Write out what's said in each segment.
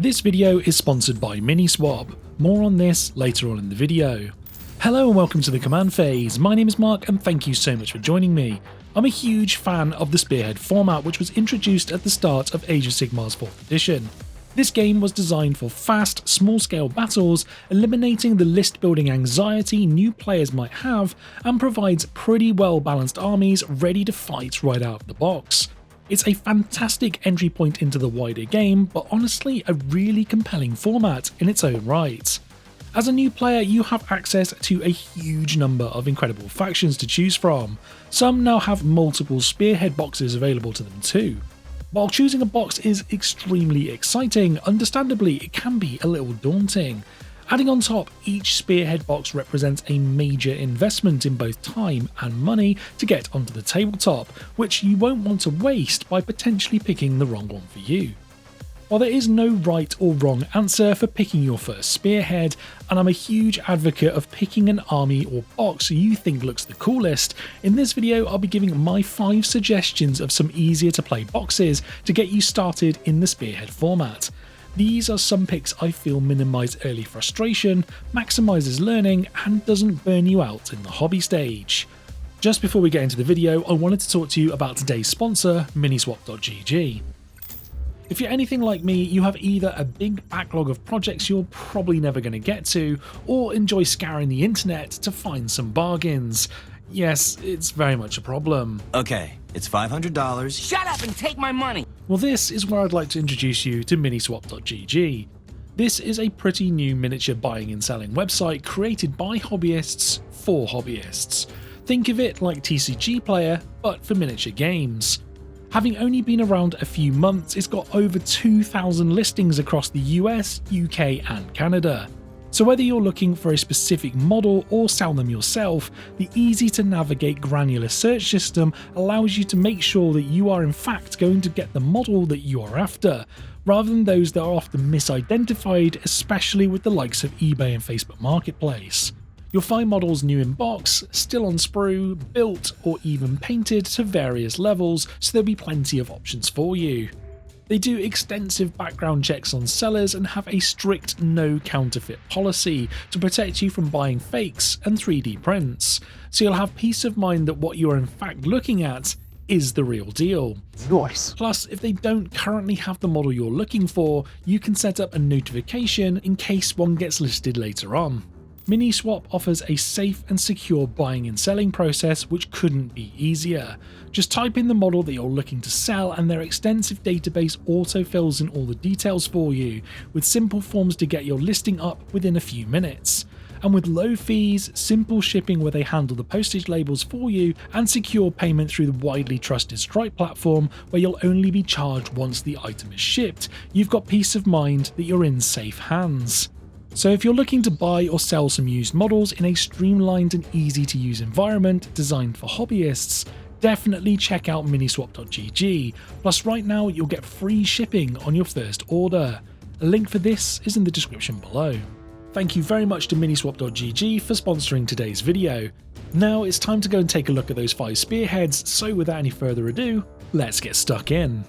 This video is sponsored by Miniswap. More on this later on in the video. Hello and welcome to the command phase. My name is Mark and thank you so much for joining me. I'm a huge fan of the Spearhead format, which was introduced at the start of Age of Sigmar's 4th edition. This game was designed for fast, small-scale battles, eliminating the list-building anxiety new players might have, and provides pretty well-balanced armies ready to fight right out of the box. It's a fantastic entry point into the wider game, but honestly a really compelling format in its own right. As a new player, you have access to a huge number of incredible factions to choose from. Some now have multiple Spearhead boxes available to them too. While choosing a box is extremely exciting, understandably it can be a little daunting. Adding on top, each Spearhead box represents a major investment in both time and money to get onto the tabletop, which you won't want to waste by potentially picking the wrong one for you. While there is no right or wrong answer for picking your first Spearhead, and I'm a huge advocate of picking an army or box you think looks the coolest, in this video I'll be giving my 5 suggestions of some easier to play boxes to get you started in the Spearhead format. These are some picks I feel minimise early frustration, maximises learning, and doesn't burn you out in the hobby stage. Just before we get into the video, I wanted to talk to you about today's sponsor, Miniswap.gg. If you're anything like me, you have either a big backlog of projects you're probably never going to get to, or enjoy scouring the internet to find some bargains. Yes, it's very much a problem. Okay, it's $500. Shut up and take my money! Well, this is where I'd like to introduce you to Miniswap.gg. This is a pretty new miniature buying and selling website created by hobbyists for hobbyists. Think of it like TCG Player, but for miniature games. Having only been around a few months, it's got over 2,000 listings across the US, UK and Canada. So whether you're looking for a specific model or sell them yourself, the easy to navigate granular search system allows you to make sure that you are in fact going to get the model that you are after, rather than those that are often misidentified, especially with the likes of eBay and Facebook Marketplace. You'll find models new in box, still on sprue, built or even painted to various levels, so there'll be plenty of options for you. They do extensive background checks on sellers and have a strict no counterfeit policy to protect you from buying fakes and 3D prints, so you'll have peace of mind that what you're in fact looking at is the real deal. Nice. Plus, if they don't currently have the model you're looking for, you can set up a notification in case one gets listed later on. Miniswap offers a safe and secure buying and selling process which couldn't be easier. Just type in the model that you're looking to sell and their extensive database auto fills in all the details for you, with simple forms to get your listing up within a few minutes. And with low fees, simple shipping where they handle the postage labels for you, and secure payment through the widely trusted Stripe platform where you'll only be charged once the item is shipped, you've got peace of mind that you're in safe hands. So if you're looking to buy or sell some used models in a streamlined and easy to use environment designed for hobbyists, definitely check out Miniswap.gg, plus right now you'll get free shipping on your first order. A link for this is in the description below. Thank you very much to Miniswap.gg for sponsoring today's video. Now it's time to go and take a look at those 5 Spearheads, so without any further ado, let's get stuck in.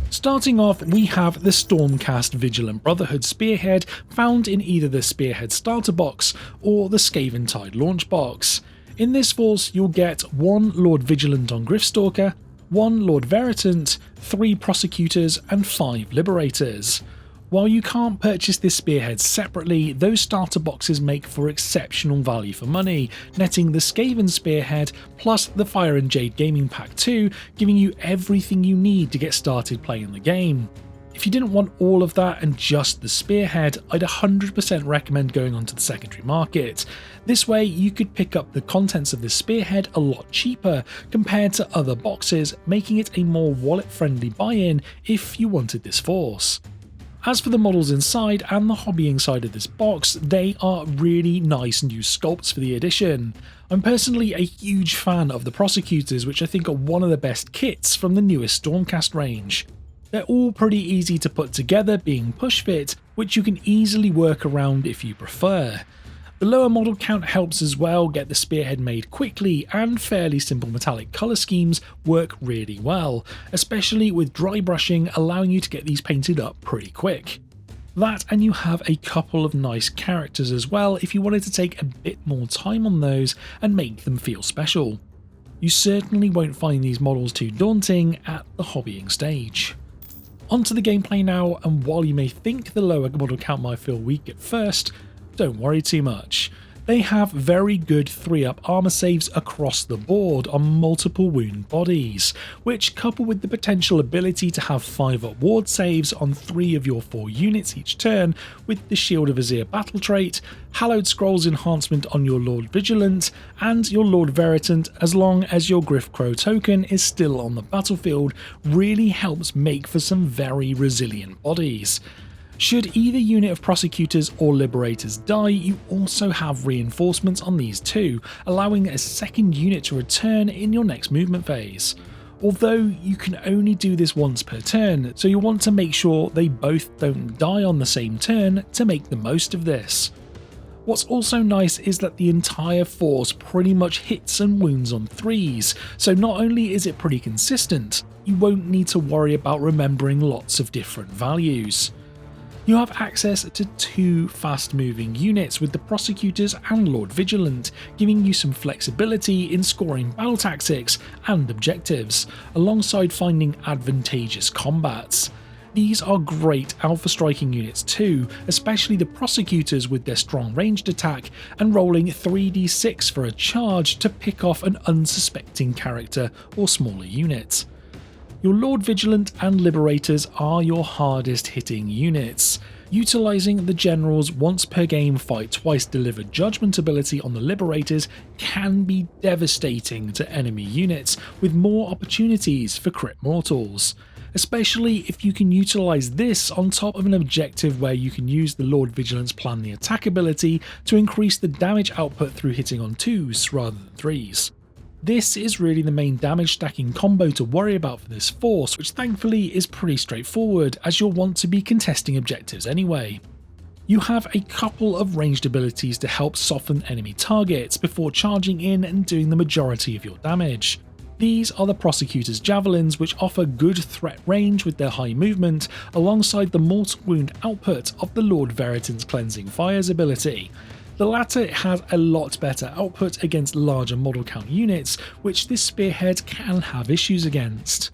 Starting off, we have the Stormcast Vigilant Brotherhood Spearhead, found in either the Spearhead Starter Box or the Skaven Tide Launch Box. In this force, you'll get 1 Lord Vigilant on Gryfstalker, 1 Lord Veritant, 3 Prosecutors and 5 Liberators. While you can't purchase this Spearhead separately, those starter boxes make for exceptional value for money, netting the Skaven Spearhead plus the Fire and Jade Gaming Pack 2, giving you everything you need to get started playing the game. If you didn't want all of that and just the Spearhead, I'd 100% recommend going onto the secondary market. This way you could pick up the contents of the Spearhead a lot cheaper compared to other boxes, making it a more wallet-friendly buy-in if you wanted this force. As for the models inside and the hobbying side of this box, they are really nice new sculpts for the edition. I'm personally a huge fan of the Prosecutors, which I think are one of the best kits from the newest Stormcast range. They're all pretty easy to put together, being push fit, which you can easily work around if you prefer. The lower model count helps as well get the Spearhead made quickly, and fairly simple metallic colour schemes work really well, especially with dry brushing allowing you to get these painted up pretty quick. That, and you have a couple of nice characters as well if you wanted to take a bit more time on those and make them feel special. You certainly won't find these models too daunting at the hobbying stage. Onto the gameplay now, and while you may think the lower model count might feel weak at first, don't worry too much. They have very good 3-up armor saves across the board on multiple wound bodies, which, coupled with the potential ability to have 5-up ward saves on 3 of your 4 units each turn with the Shield of Azir battle trait, Hallowed Scrolls enhancement on your Lord Vigilant, and your Lord Veritant as long as your Griff Crow token is still on the battlefield, really helps make for some very resilient bodies. Should either unit of Prosecutors or Liberators die, you also have reinforcements on these too, allowing a second unit to return in your next movement phase. Although you can only do this once per turn, so you want to make sure they both don't die on the same turn to make the most of this. What's also nice is that the entire force pretty much hits and wounds on 3s, so not only is it pretty consistent, you won't need to worry about remembering lots of different values. You have access to 2 fast-moving units with the Prosecutors and Lord Vigilant, giving you some flexibility in scoring battle tactics and objectives, alongside finding advantageous combats. These are great alpha striking units too, especially the Prosecutors with their strong ranged attack and rolling 3d6 for a charge to pick off an unsuspecting character or smaller unit. Your Lord Vigilant and Liberators are your hardest hitting units. Utilising the General's once per game fight twice delivered judgment ability on the Liberators can be devastating to enemy units with more opportunities for crit mortals. Especially if you can utilise this on top of an objective where you can use the Lord Vigilant's Plan the Attack ability to increase the damage output through hitting on 2s rather than 3s. This is really the main damage stacking combo to worry about for this force, which thankfully is pretty straightforward as you'll want to be contesting objectives anyway. You have a couple of ranged abilities to help soften enemy targets before charging in and doing the majority of your damage. These are the Prosecutor's Javelins, which offer good threat range with their high movement, alongside the mortal wound output of the Lord Veritant's Cleansing Fires ability. The latter has a lot better output against larger model count units, which this Spearhead can have issues against.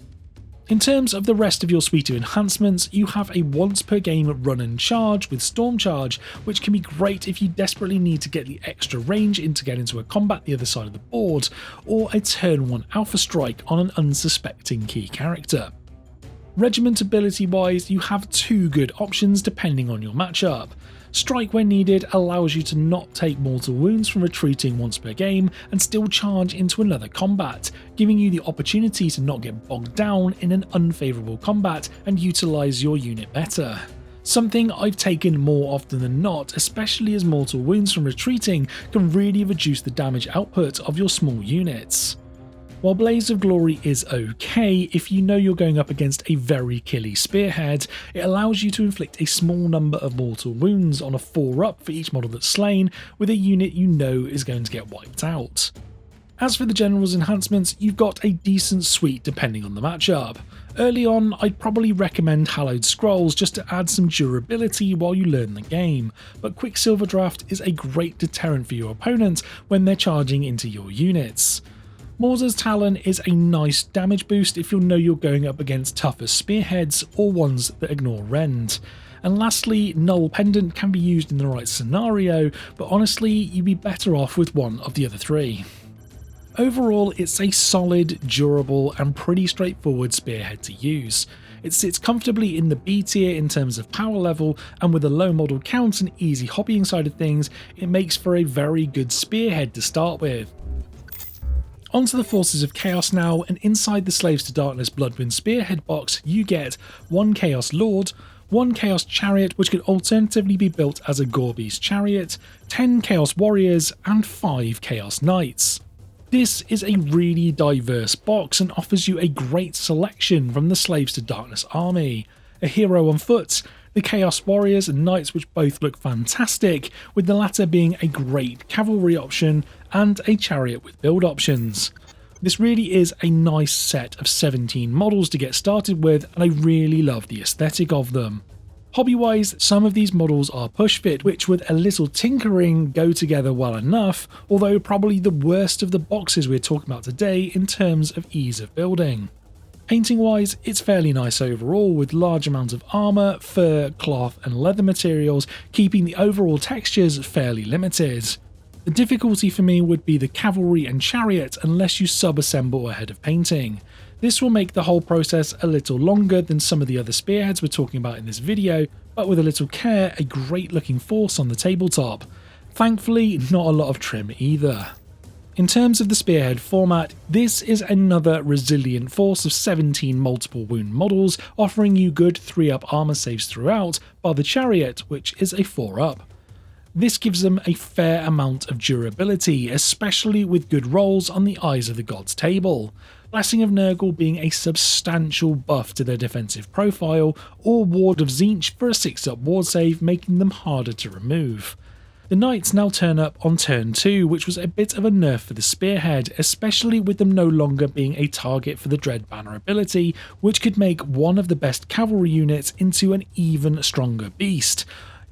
In terms of the rest of your suite of enhancements, you have a once per game run and charge with Storm Charge, which can be great if you desperately need to get the extra range in to get into a combat the other side of the board, or a turn 1 Alpha Strike on an unsuspecting key character. Regiment ability wise, you have 2 good options depending on your matchup. Strike when needed allows you to not take mortal wounds from retreating once per game and still charge into another combat, giving you the opportunity to not get bogged down in an unfavourable combat and utilise your unit better. Something I've taken more often than not, especially as mortal wounds from retreating can really reduce the damage output of your small units. While Blaze of Glory is okay if you know you're going up against a very killy Spearhead, it allows you to inflict a small number of mortal wounds on a 4-up for each model that's slain with a unit you know is going to get wiped out. As for the General's enhancements, you've got a decent suite depending on the matchup. Early on, I'd probably recommend Hallowed Scrolls just to add some durability while you learn the game, but Quicksilver Draft is a great deterrent for your opponent when they're charging into your units. Morza's Talon is a nice damage boost if you know you're going up against tougher Spearheads or ones that ignore Rend. And lastly, Null Pendant can be used in the right scenario, but honestly you'd be better off with one of the other 3. Overall, it's a solid, durable and pretty straightforward Spearhead to use. It sits comfortably in the B tier in terms of power level, and with a low model count and easy hobbying side of things, it makes for a very good Spearhead to start with. Onto the Forces of Chaos now, and inside the Slaves to Darkness Bloodwind Spearhead box you get 1 Chaos Lord, 1 Chaos Chariot which could alternatively be built as a Gorbeast Chariot, 10 Chaos Warriors and 5 Chaos Knights. This is a really diverse box and offers you a great selection from the Slaves to Darkness army. A hero on foot, the Chaos Warriors and Knights which both look fantastic, with the latter being a great cavalry option and a chariot with build options. This really is a nice set of 17 models to get started with, and I really love the aesthetic of them. Hobby-wise, some of these models are push-fit, which with a little tinkering go together well enough, although probably the worst of the boxes we're talking about today in terms of ease of building. Painting-wise, it's fairly nice overall, with large amounts of armour, fur, cloth and leather materials, keeping the overall textures fairly limited. The difficulty for me would be the cavalry and chariot unless you sub-assemble ahead of painting. This will make the whole process a little longer than some of the other spearheads we're talking about in this video, but with a little care, a great looking force on the tabletop. Thankfully, not a lot of trim either. In terms of the spearhead format, this is another resilient force of 17 multiple wound models, offering you good 3-up armor saves throughout, bar the chariot, which is a 4-up. This gives them a fair amount of durability, especially with good rolls on the Eyes of the Gods table. Blessing of Nurgle being a substantial buff to their defensive profile, or Ward of Tzeentch for a 6-up ward save, making them harder to remove. The Knights now turn up on turn 2, which was a bit of a nerf for the Spearhead, especially with them no longer being a target for the Dread Banner ability, which could make one of the best cavalry units into an even stronger beast.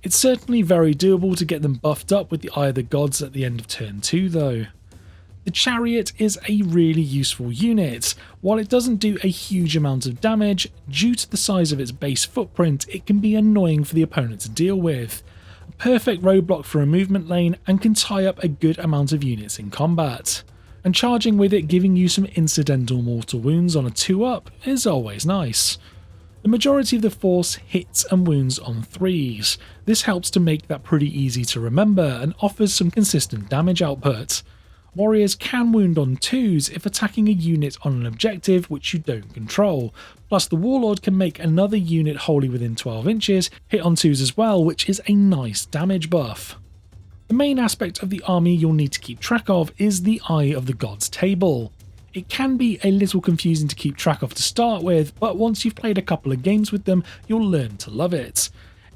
It's certainly very doable to get them buffed up with the Eye of the Gods at the end of turn 2 though. The Chariot is a really useful unit. While it doesn't do a huge amount of damage, due to the size of its base footprint, it can be annoying for the opponent to deal with. A perfect roadblock for a movement lane and can tie up a good amount of units in combat. And charging with it giving you some incidental mortal wounds on a 2-up is always nice. The majority of the force hits and wounds on 3s. This helps to make that pretty easy to remember and offers some consistent damage output. Warriors can wound on 2s if attacking a unit on an objective which you don't control, plus the Warlord can make another unit wholly within 12 inches hit on 2s as well, which is a nice damage buff. The main aspect of the army you'll need to keep track of is the Eye of the Gods table. It can be a little confusing to keep track of to start with, but once you've played a couple of games with them, you'll learn to love it.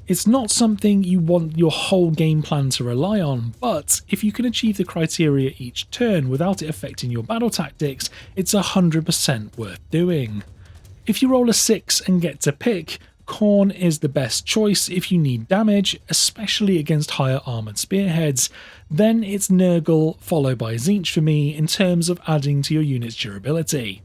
It's not something you want your whole game plan to rely on, but if you can achieve the criteria each turn without it affecting your battle tactics, it's 100% worth doing. If you roll a 6 and get to pick, Khorne is the best choice if you need damage, especially against higher armoured spearheads. Then it's Nurgle followed by Tzeentch for me in terms of adding to your unit's durability.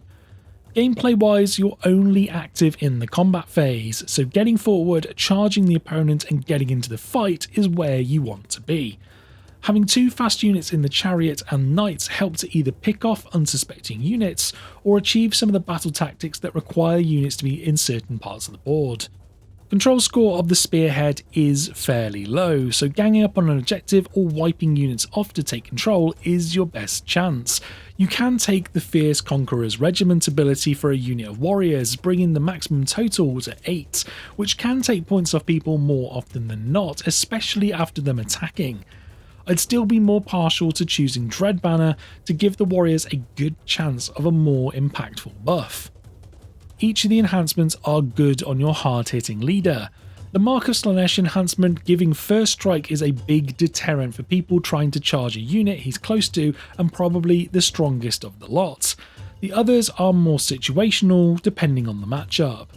Gameplay wise, you're only active in the combat phase, so getting forward, charging the opponent and getting into the fight is where you want to be. Having 2 fast units in the Chariot and Knights help to either pick off unsuspecting units or achieve some of the battle tactics that require units to be in certain parts of the board. Control score of the Spearhead is fairly low, so ganging up on an objective or wiping units off to take control is your best chance. You can take the Fierce Conqueror's Regiment ability for a unit of warriors, bringing the maximum total to 8, which can take points off people more often than not, especially after them attacking. I'd still be more partial to choosing Dread Banner to give the warriors a good chance of a more impactful buff. Each of the enhancements are good on your hard-hitting leader. The Mark of Slaanesh enhancement giving First Strike is a big deterrent for people trying to charge a unit he's close to and probably the strongest of the lot. The others are more situational depending on the matchup.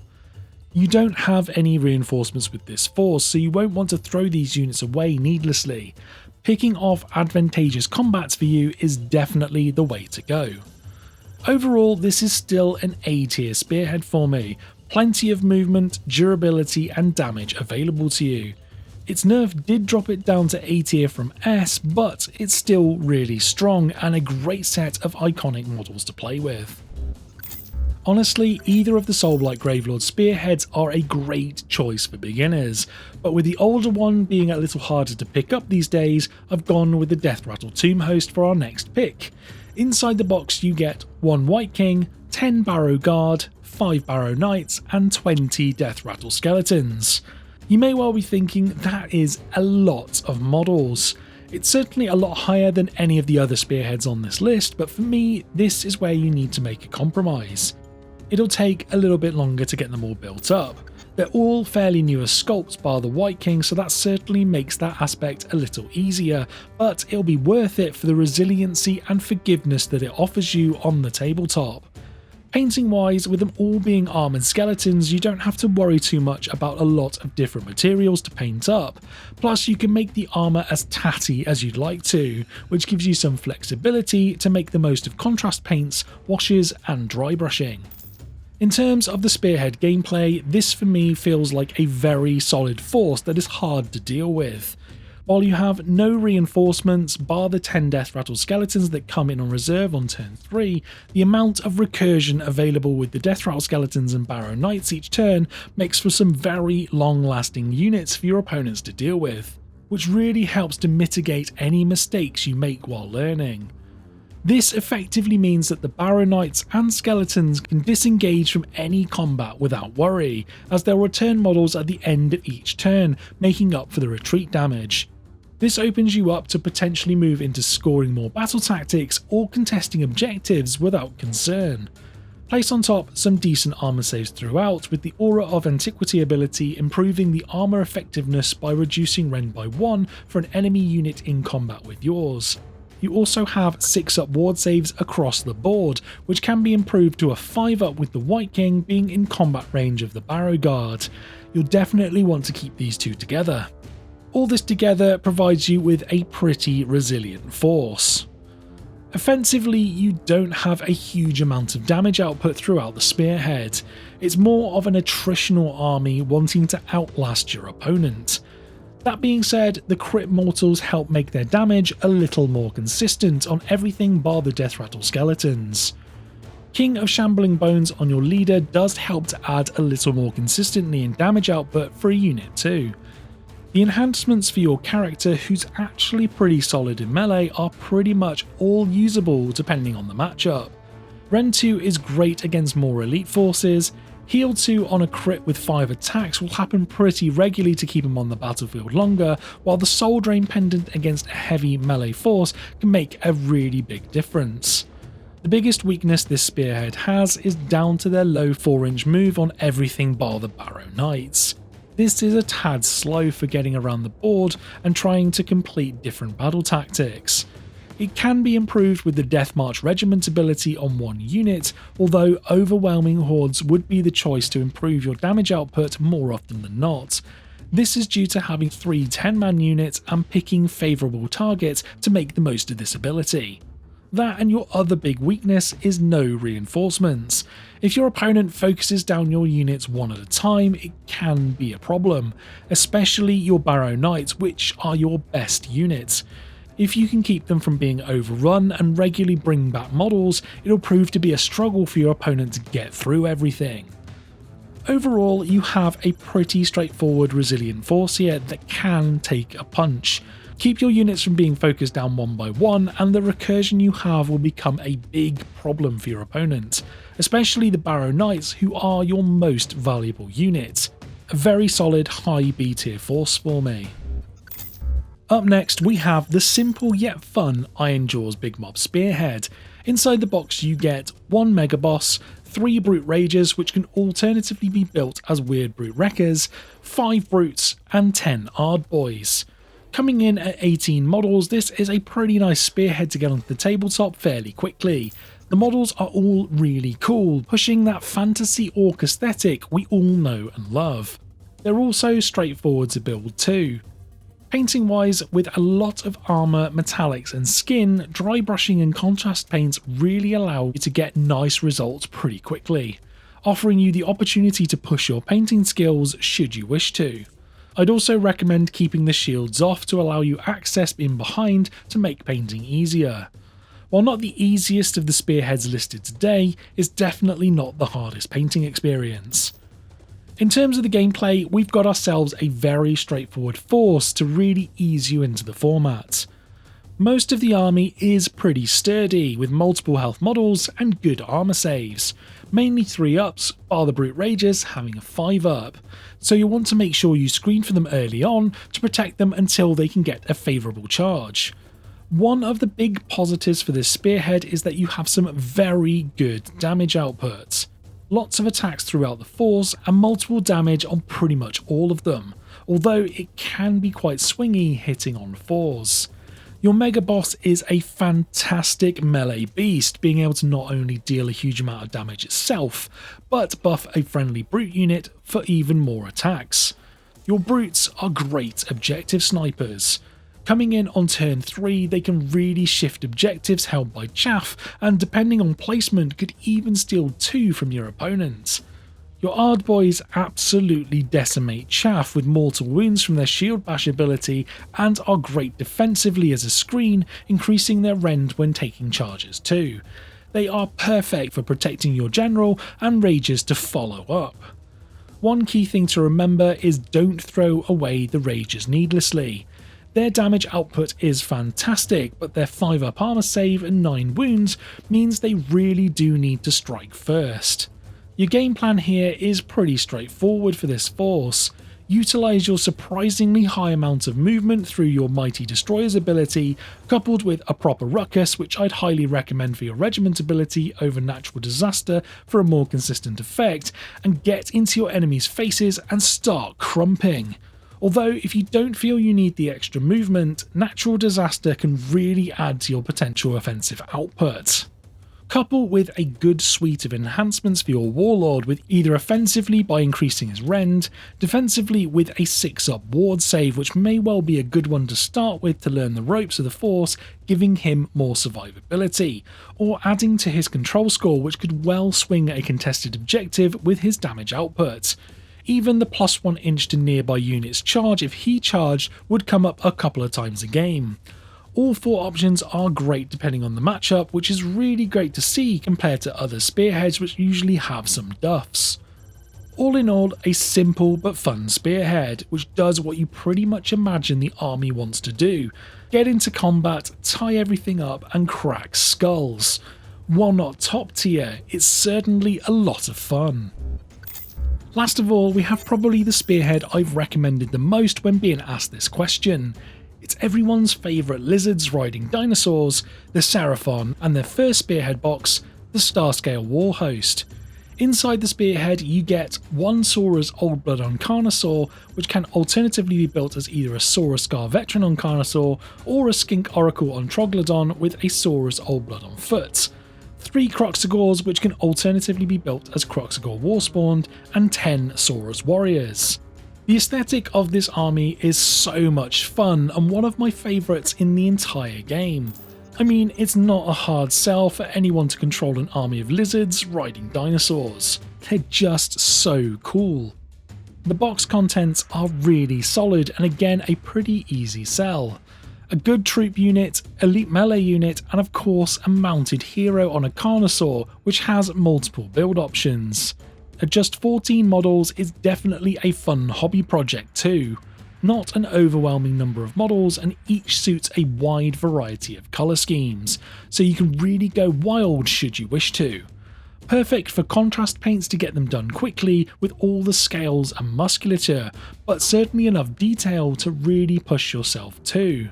You don't have any reinforcements with this force, so you won't want to throw these units away needlessly. Picking off advantageous combats for you is definitely the way to go. Overall, this is still an A tier spearhead for me. Plenty of movement, durability and damage available to you. Its nerf did drop it down to A tier from S, but it's still really strong and a great set of iconic models to play with. Honestly, either of the Soulblight Gravelords spearheads are a great choice for beginners, but with the older one being a little harder to pick up these days, I've gone with the Deathrattle Tomb Host for our next pick. Inside the box you get 1 White King, 10 Barrow Guard, 5 Barrow Knights and 20 Deathrattle Skeletons. You may well be thinking that is a lot of models. It's certainly a lot higher than any of the other spearheads on this list, but for me this is where you need to make a compromise. It'll take a little bit longer to get them all built up. They're all fairly newer sculpts bar the White King, so that certainly makes that aspect a little easier, but it'll be worth it for the resiliency and forgiveness that it offers you on the tabletop. Painting wise, with them all being armoured skeletons, you don't have to worry too much about a lot of different materials to paint up, plus you can make the armour as tatty as you'd like to, which gives you some flexibility to make the most of contrast paints, washes and dry brushing. In terms of the Spearhead gameplay, this for me feels like a very solid force that is hard to deal with. While you have no reinforcements, bar the 10 Deathrattle skeletons that come in on reserve on turn 3, the amount of recursion available with the Deathrattle skeletons and Barrow Knights each turn makes for some very long-lasting units for your opponents to deal with, which really helps to mitigate any mistakes you make while learning. This effectively means that the Barrow Knights and Skeletons can disengage from any combat without worry, as they'll return models at the end of each turn, making up for the retreat damage. This opens you up to potentially move into scoring more battle tactics or contesting objectives without concern. Place on top some decent armour saves throughout, with the Aura of Antiquity ability improving the armour effectiveness by reducing rend by 1 for an enemy unit in combat with yours. You also have 6-up ward saves across the board, which can be improved to a 5-up with the White King being in combat range of the Barrow Guard. You'll definitely want to keep these two together. All this together provides you with a pretty resilient force. Offensively, you don't have a huge amount of damage output throughout the Spearhead. It's more of an attritional army wanting to outlast your opponent. That being said, the crit mortals help make their damage a little more consistent on everything bar the Deathrattle skeletons. King of Shambling Bones on your leader does help to add a little more consistently in damage output for a unit too. The enhancements for your character, who's actually pretty solid in melee, are pretty much all usable depending on the matchup. Rend 2 is great against more elite forces. Heal 2 on a crit with 5 attacks will happen pretty regularly to keep him on the battlefield longer, while the Soul Drain Pendant against a heavy melee force can make a really big difference. The biggest weakness this Spearhead has is down to their low 4-inch move on everything bar the Barrow Knights. This is a tad slow for getting around the board and trying to complete different battle tactics. It can be improved with the Death March Regiment ability on one unit, although overwhelming hordes would be the choice to improve your damage output more often than not. This is due to having 3 10-man units and picking favourable targets to make the most of this ability. That and your other big weakness is no reinforcements. If your opponent focuses down your units one at a time, it can be a problem, especially your Barrow Knights, which are your best units. If you can keep them from being overrun and regularly bring back models, it'll prove to be a struggle for your opponent to get through everything. Overall, you have a pretty straightforward resilient force here that can take a punch. Keep your units from being focused down one by one, and the recursion you have will become a big problem for your opponent, especially the Barrow Knights, who are your most valuable unit. A very solid high B tier force for me. Up next, we have the simple yet fun Ironjawz Bigmob Spearhead. Inside the box you get 1 Mega Boss, 3 Brute Rages which can alternatively be built as Weird Brute Wreckers, 5 Brutes and 10 Ard Boys. Coming in at 18 models, this is a pretty nice Spearhead to get onto the tabletop fairly quickly. The models are all really cool, pushing that fantasy orc aesthetic we all know and love. They're also straightforward to build too. Painting wise, with a lot of armour, metallics and skin, dry brushing and contrast paints really allow you to get nice results pretty quickly, offering you the opportunity to push your painting skills should you wish to. I'd also recommend keeping the shields off to allow you access in behind to make painting easier. While not the easiest of the Spearheads listed today, it's definitely not the hardest painting experience. In terms of the gameplay, we've got ourselves a very straightforward force to really ease you into the format. Most of the army is pretty sturdy, with multiple health models and good armour saves, mainly 3-ups, bar the Brute Rages having a 5-up, so you'll want to make sure you screen for them early on to protect them until they can get a favourable charge. One of the big positives for this Spearhead is that you have some very good damage output. Lots of attacks throughout the force and multiple damage on pretty much all of them, although it can be quite swingy hitting on 4s. Your Mega Boss is a fantastic melee beast, being able to not only deal a huge amount of damage itself, but buff a friendly brute unit for even more attacks. Your brutes are great objective snipers. Coming in on turn 3, they can really shift objectives held by chaff, and depending on placement could even steal 2 from your opponent. Your Ardboys absolutely decimate chaff with mortal wounds from their shield bash ability and are great defensively as a screen, increasing their rend when taking charges too. They are perfect for protecting your general and rages to follow up. One key thing to remember is don't throw away the rages needlessly. Their damage output is fantastic, but their 5-up armor save and 9 wounds means they really do need to strike first. Your game plan here is pretty straightforward for this force. Utilise your surprisingly high amount of movement through your Mighty Destroyer's ability, coupled with a proper ruckus, which I'd highly recommend for your Regiment ability over Natural Disaster for a more consistent effect, and get into your enemies' faces and start crumping. Although if you don't feel you need the extra movement, Natural Disaster can really add to your potential offensive output. Couple with a good suite of enhancements for your Warlord, with either offensively by increasing his rend, defensively with a 6-up ward save, which may well be a good one to start with to learn the ropes of the force, giving him more survivability, or adding to his control score, which could well swing a contested objective with his damage output. Even the +1 inch to nearby units charge if he charged would come up a couple of times a game. All 4 options are great depending on the matchup, which is really great to see compared to other Spearheads which usually have some duffs. All in all, a simple but fun Spearhead, which does what you pretty much imagine the army wants to do: get into combat, tie everything up and crack skulls. While not top tier, it's certainly a lot of fun. Last of all, we have probably the Spearhead I've recommended the most when being asked this question. It's everyone's favourite lizards riding dinosaurs, the Seraphon, and their first Spearhead box, the Starscale Warhost. Inside the Spearhead you get one Sora's Old Blood on Carnosaur, which can alternatively be built as either a Sora Scar Veteran on Carnosaur or a Skink Oracle on Troglodon with a Sora's Old Blood on foot. 3 Kroxigors, which can alternatively be built as Kroxigor Warspawned, and 10 Sora's Warriors. The aesthetic of this army is so much fun and one of my favourites in the entire game. I mean, it's not a hard sell for anyone to control an army of lizards riding dinosaurs. They're just so cool. The box contents are really solid and again a pretty easy sell. A good troop unit, elite melee unit, and of course a mounted hero on a Carnosaur, which has multiple build options. At just 14 models is definitely a fun hobby project too. Not an overwhelming number of models, and each suits a wide variety of colour schemes, so you can really go wild should you wish to. Perfect for contrast paints to get them done quickly with all the scales and musculature, but certainly enough detail to really push yourself too.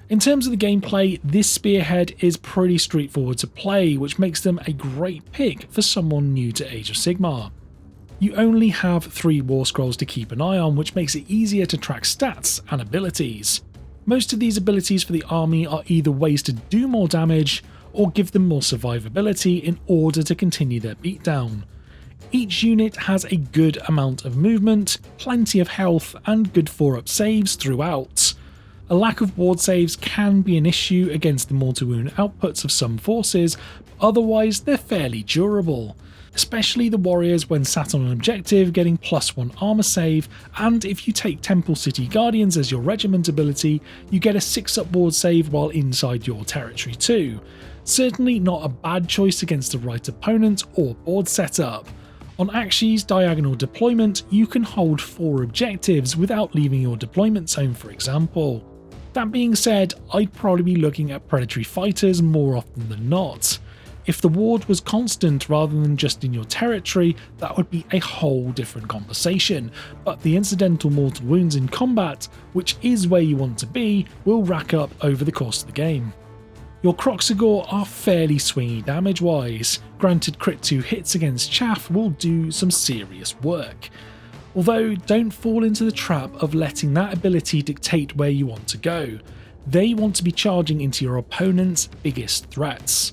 In terms of the gameplay, this Spearhead is pretty straightforward to play, which makes them a great pick for someone new to Age of Sigmar. You only have 3 War Scrolls to keep an eye on, which makes it easier to track stats and abilities. Most of these abilities for the army are either ways to do more damage or give them more survivability in order to continue their beatdown. Each unit has a good amount of movement, plenty of health, and good 4-up saves throughout. A lack of ward saves can be an issue against the mortal wound outputs of some forces, but otherwise they're fairly durable. Especially the warriors when sat on an objective getting +1 armor save, and if you take Temple City Guardians as your regiment ability, you get a 6-up ward save while inside your territory too. Certainly not a bad choice against the right opponent or board setup. On Akshi's diagonal deployment, you can hold 4 objectives without leaving your deployment zone, for example. That being said, I'd probably be looking at predatory fighters more often than not. If the ward was constant rather than just in your territory, that would be a whole different conversation, but the incidental mortal wounds in combat, which is where you want to be, will rack up over the course of the game. Your Kroxigor are fairly swingy damage wise, granted crit 2 hits against chaff will do some serious work. Although don't fall into the trap of letting that ability dictate where you want to go. they want to be charging into your opponent's biggest threats.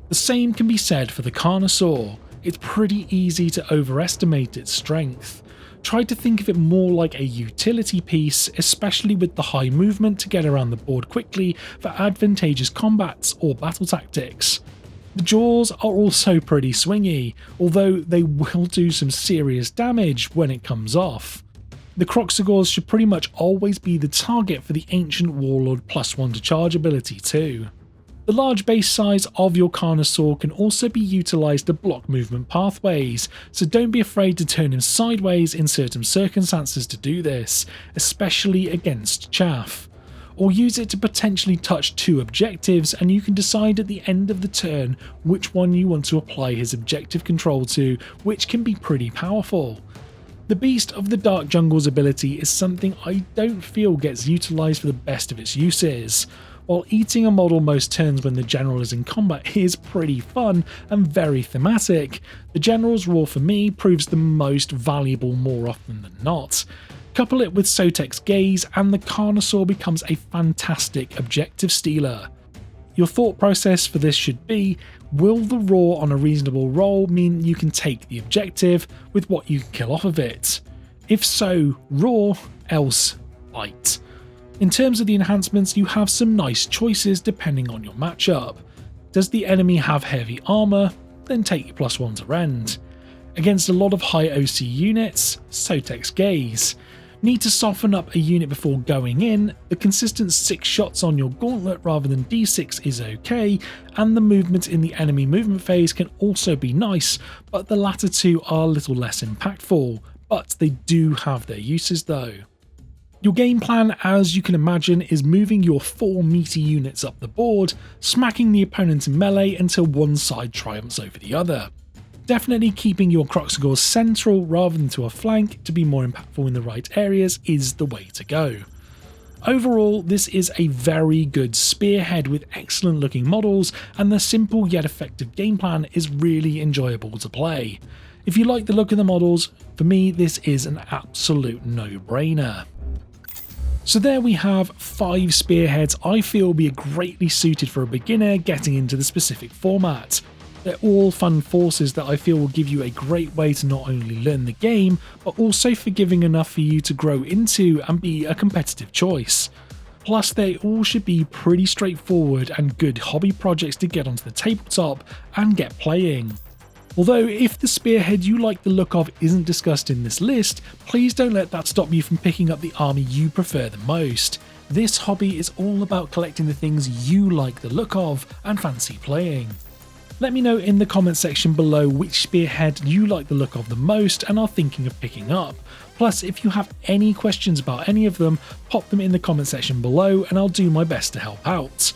The same can be said for the Carnosaur. It's pretty easy to overestimate its strength. Try to think of it more like a utility piece, especially with the high movement to get around the board quickly for advantageous combats or battle tactics. The jaws are also pretty swingy, although they will do some serious damage when it comes off. The Kroxigors should pretty much always be the target for the Ancient Warlord +1 to charge ability too. The large base size of your Carnosaur can also be utilised to block movement pathways, so don't be afraid to turn him sideways in certain circumstances to do this, especially against chaff. Or use it to potentially touch 2 objectives, and you can decide at the end of the turn which one you want to apply his objective control to, which can be pretty powerful. The Beast of the Dark Jungle's ability is something I don't feel gets utilised for the best of its uses. While eating a model most turns when the general is in combat is pretty fun and very thematic, the general's roar for me proves the most valuable more often than not. Couple it with Sotek's Gaze and the Carnosaur becomes a fantastic objective stealer. Your thought process for this should be, will the roar on a reasonable roll mean you can take the objective with what you can kill off of it? If so, roar, else bite. In terms of the enhancements, you have some nice choices depending on your matchup. Does the enemy have heavy armour? Then take your +1 to rend. Against a lot of high OC units, Sotek's Gaze. Need to soften up a unit before going in, the consistent 6 shots on your gauntlet rather than d6 is okay, and the movement in the enemy movement phase can also be nice, but the latter 2 are a little less impactful, but they do have their uses though. Your game plan, as you can imagine, is moving your 4 meaty units up the board, smacking the opponent in melee until one side triumphs over the other. Definitely keeping your Kroxigors central rather than to a flank to be more impactful in the right areas is the way to go. Overall, this is a very good spearhead with excellent looking models, and the simple yet effective game plan is really enjoyable to play. If you like the look of the models, for me this is an absolute no-brainer. So there we have 5 spearheads I feel will be greatly suited for a beginner getting into the specific format. They're all fun forces that I feel will give you a great way to not only learn the game, but also forgiving enough for you to grow into and be a competitive choice. Plus they all should be pretty straightforward and good hobby projects to get onto the tabletop and get playing. Although if the spearhead you like the look of isn't discussed in this list, please don't let that stop you from picking up the army you prefer the most. This hobby is all about collecting the things you like the look of and fancy playing. Let me know in the comment section below which spearhead you like the look of the most and are thinking of picking up. Plus, if you have any questions about any of them, pop them in the comment section below and I'll do my best to help out.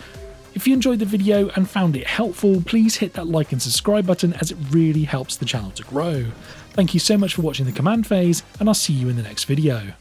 If you enjoyed the video and found it helpful, please hit that like and subscribe button as it really helps the channel to grow. Thank you so much for watching the command phase, and I'll see you in the next video.